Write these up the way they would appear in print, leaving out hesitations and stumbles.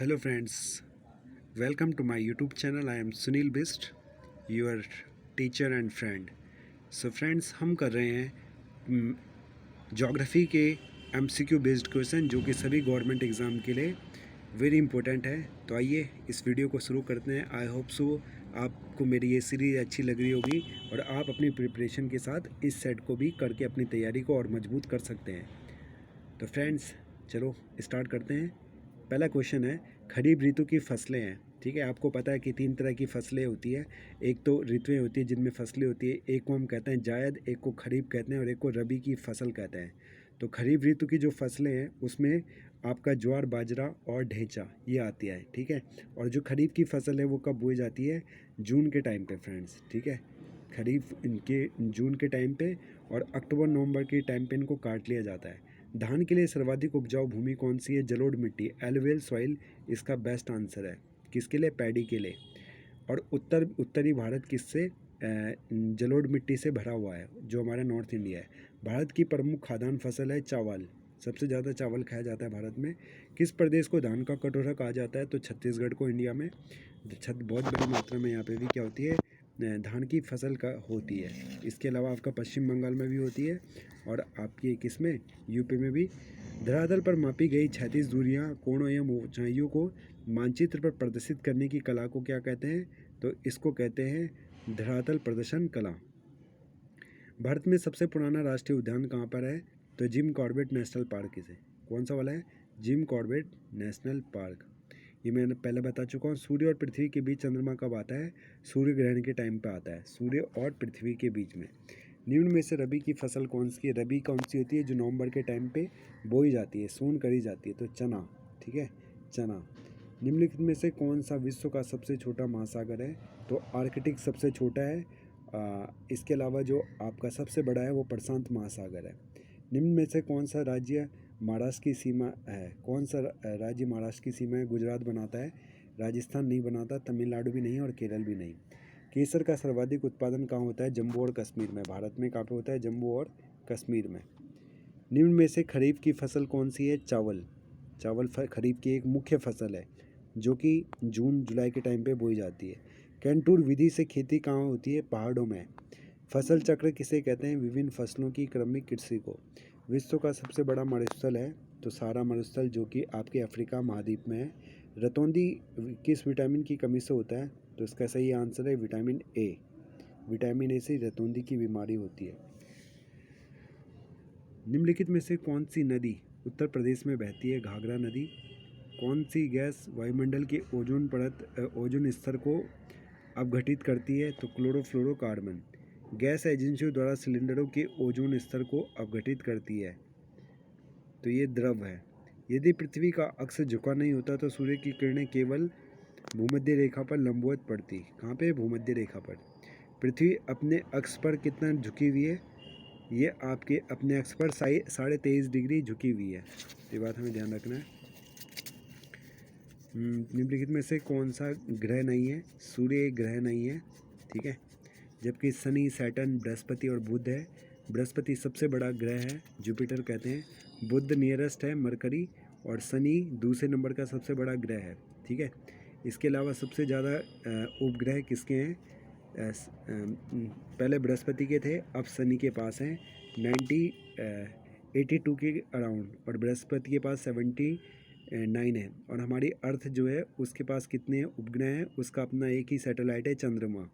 Hello friends, welcome to my YouTube channel. I am Sunil Bist, your teacher and friend. So friends, हम कर रहे हैं geography के MCQ based question जो कि सभी गवर्नमेंट एग्ज़ाम के लिए वेरी इंपॉर्टेंट है। तो आइए इस वीडियो को शुरू करते हैं। आई होप सो आपको मेरी ये सीरीज़ अच्छी लग रही होगी और आप अपनी प्रिपरेशन के साथ इस सेट को भी करके अपनी तैयारी को और मजबूत कर सकते हैं। तो फ्रेंड्स चलो स्टार्ट करते हैं। पहला क्वेश्चन है, खरीफ ऋतु की फसलें हैं। ठीक है, आपको पता है कि 3 तरह की फसलें होती है। एक तो ऋतुएं होती है जिनमें फसलें होती है, एक को हम कहते हैं जायद, एक को खरीफ कहते हैं और एक को रबी की फसल कहते हैं। तो खरीफ ऋतु की जो फसलें हैं उसमें आपका ज्वार, बाजरा और ढेंचा ये आती है। ठीक है, और जो खरीफ की फसल है वो कब बोई जाती है? जून के टाइम पे फ्रेंड्स। ठीक है, खरीफ इनके जून के टाइम पे और अक्टूबर नवंबर के टाइम पे इनको काट लिया जाता है। धान के लिए सर्वाधिक उपजाऊ भूमि कौन सी है? जलोढ़ मिट्टी, एलुवियल सॉइल इसका बेस्ट आंसर है। किसके लिए? पैडी के लिए। और उत्तरी भारत किससे? जलोढ़ मिट्टी से भरा हुआ है जो हमारा नॉर्थ इंडिया है। भारत की प्रमुख खाद्यान्न फसल है चावल, सबसे ज़्यादा चावल खाया जाता है भारत में। किस प्रदेश को धान का कटोरा कहा जाता है? तो छत्तीसगढ़ को इंडिया में। बहुत बड़ी मात्रा में यहाँ पे भी क्या होती है? धान की फसल का होती है। इसके अलावा आपका पश्चिम बंगाल में भी होती है और आपकी किस में? यूपी में भी। धरातल पर मापी गई 36 दूरियां, कोणों एवं ऊंचाइयों को मानचित्र पर प्रदर्शित करने की कला को क्या कहते हैं? तो इसको कहते हैं धरातल प्रदर्शन कला। भारत में सबसे पुराना राष्ट्रीय उद्यान कहाँ पर है? तो जिम कॉर्बेट नेशनल पार्क इसे। कौन सा वाला है? Jim Corbett national park. ये मैंने पहले बता चुका हूँ। सूर्य और पृथ्वी के बीच चंद्रमा कब आता है? सूर्य ग्रहण के टाइम पे आता है, सूर्य और पृथ्वी के बीच में। निम्न में से रबी की फसल कौन सी है? रबी कौन सी होती है? जो नवंबर के टाइम पे बोई जाती है, सोन करी जाती है। तो चना। ठीक है, चना। निम्नलिखित में से कौन सा विश्व का सबसे छोटा महासागर है? तो आर्कटिक सबसे छोटा है। इसके अलावा जो आपका सबसे बड़ा है वो प्रशांत महासागर है। निम्न में से कौन सा राज्य महाराष्ट्र की सीमा है? कौन सा राज्य महाराष्ट्र की सीमा है? गुजरात बनाता है, राजस्थान नहीं बनाता, तमिलनाडु भी नहीं और केरल भी नहीं। केसर का सर्वाधिक उत्पादन कहाँ होता है? जम्मू और कश्मीर में। भारत में कहाँ पे होता है? जम्मू और कश्मीर में। निम्न में से खरीफ की फसल कौन सी है? चावल। चावल खरीफ की एक मुख्य फसल है जो कि जून जुलाई के टाइम पे बोई जाती है। कैंटूर विधि से खेती कहाँ होती है? पहाड़ों में। फसल चक्र किसे कहते हैं? विभिन्न फसलों की क्रमिक कृषि को। विश्व का सबसे बड़ा मरुस्थल है तो सारा मरुस्थल जो कि आपके अफ्रीका महाद्वीप में है। रतौंधी किस विटामिन की कमी से होता है? तो इसका सही आंसर है विटामिन ए। विटामिन ए से रतौंधी की बीमारी होती है। निम्नलिखित में से कौन सी नदी उत्तर प्रदेश में बहती है? घाघरा नदी। कौन सी गैस वायुमंडल के ओजोन परत ओजोन स्तर को अपघटित करती है? तो क्लोरोफ्लोरोकार्बन। गैस एजेंसियों द्वारा सिलेंडरों के ओजोन स्तर को अपघटित करती है तो ये द्रव है। यदि पृथ्वी का अक्ष झुका नहीं होता तो सूर्य की किरणें केवल भूमध्य रेखा पर लंबवत पड़ती। कहाँ पे? भूमध्य रेखा पर। पृथ्वी अपने अक्ष पर कितना झुकी हुई है? ये आपके अपने अक्ष पर 23.5 डिग्री झुकी हुई है। ये बात हमें ध्यान रखना है। निम्नलिखित में से कौन सा ग्रह नहीं है? सूर्य एक ग्रह नहीं है। ठीक है, जबकि शनि, सैटर्न, बृहस्पति और बुध है। बृहस्पति सबसे बड़ा ग्रह है, जुपिटर कहते हैं। बुध नियरेस्ट है, मरकरी। और शनि दूसरे नंबर का सबसे बड़ा ग्रह है। ठीक है, इसके अलावा सबसे ज़्यादा उपग्रह किसके हैं? पहले बृहस्पति के थे, अब शनि के पास हैं 82 के अराउंड और बृहस्पति के पास 79 है। और हमारी अर्थ जो है उसके पास कितने उपग्रह हैं? उसका अपना एक ही सैटेलाइट है, चंद्रमा।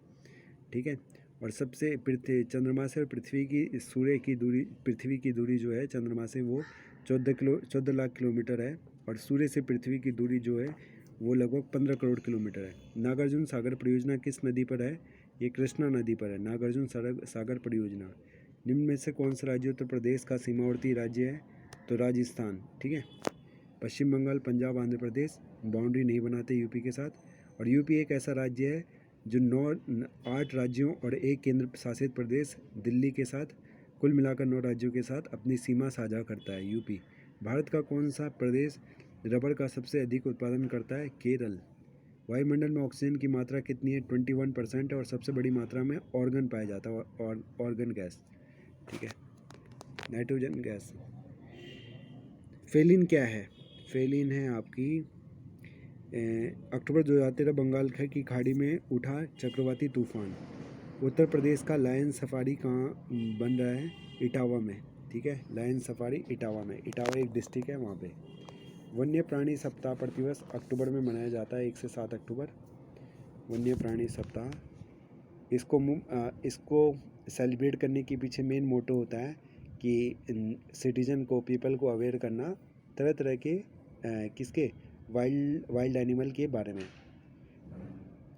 ठीक है, और सबसे चंद्रमा से और पृथ्वी की सूर्य की दूरी, पृथ्वी की दूरी जो है चंद्रमा से वो 14 लाख किलोमीटर है। और सूर्य से पृथ्वी की दूरी जो है वो लगभग 15 करोड़ किलोमीटर है। नागार्जुन सागर परियोजना किस नदी पर है? ये कृष्णा नदी पर है, नागार्जुन सागर परियोजना। निम्न में से कौन सा राज्य उत्तर प्रदेश का सीमावर्ती राज्य है? तो राजस्थान। ठीक है, पश्चिम बंगाल, पंजाब, आंध्र प्रदेश बाउंड्री नहीं बनाते यूपी के साथ। और यूपी एक ऐसा राज्य है जो 8 राज्यों और एक केंद्र शासित प्रदेश दिल्ली के साथ, कुल मिलाकर 9 राज्यों के साथ अपनी सीमा साझा करता है यूपी। भारत का कौन सा प्रदेश रबड़ का सबसे अधिक उत्पादन करता है? केरल। वायुमंडल में ऑक्सीजन की मात्रा कितनी है? 21% है और सबसे बड़ी मात्रा में ऑर्गन पाया जाता है, और ऑर्गन गैस। ठीक है, नाइट्रोजन गैस। फेलिन क्या है? फेलिन है आपकी अक्टूबर 2013 बंगाल की खाड़ी में उठा चक्रवाती तूफान। उत्तर प्रदेश का लायन सफारी कहाँ बन रहा है? इटावा में। ठीक है, लायन सफारी इटावा में। इटावा एक डिस्ट्रिक्ट है वहाँ पे। वन्य प्राणी सप्ताह प्रतिवर्ष अक्टूबर में मनाया जाता है, 1 से 7 अक्टूबर। वन्य प्राणी सप्ताह इसको सेलिब्रेट करने के पीछे मेन मोटो होता है कि सिटीजन को, पीपल को अवेयर करना तरह तरह के किसके, वाइल्ड एनिमल के बारे में।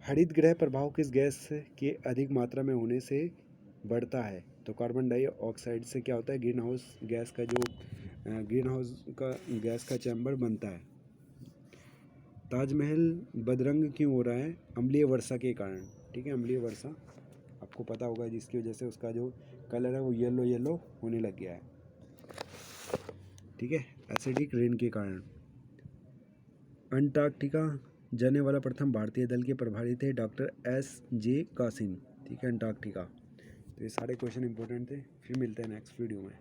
हरित गृह प्रभाव किस गैस के अधिक मात्रा में होने से बढ़ता है? तो कार्बन डाइऑक्साइड से क्या होता है, ग्रीन हाउस गैस का चैम्बर बनता है। ताजमहल बदरंग क्यों हो रहा है? अम्लीय वर्षा के कारण। ठीक है, अम्लीय वर्षा आपको पता होगा, जिसकी वजह से उसका जो कलर है वो येलो होने लग गया है। ठीक है, एसिडिक रेन के कारण। अंटार्कटिका जाने वाला प्रथम भारतीय दल के प्रभारी थे डॉक्टर S.J. कासिम। ठीक है, अंटार्कटिका। तो ये सारे क्वेश्चन इंपॉर्टेंट थे। फिर मिलते हैं नेक्स्ट वीडियो में।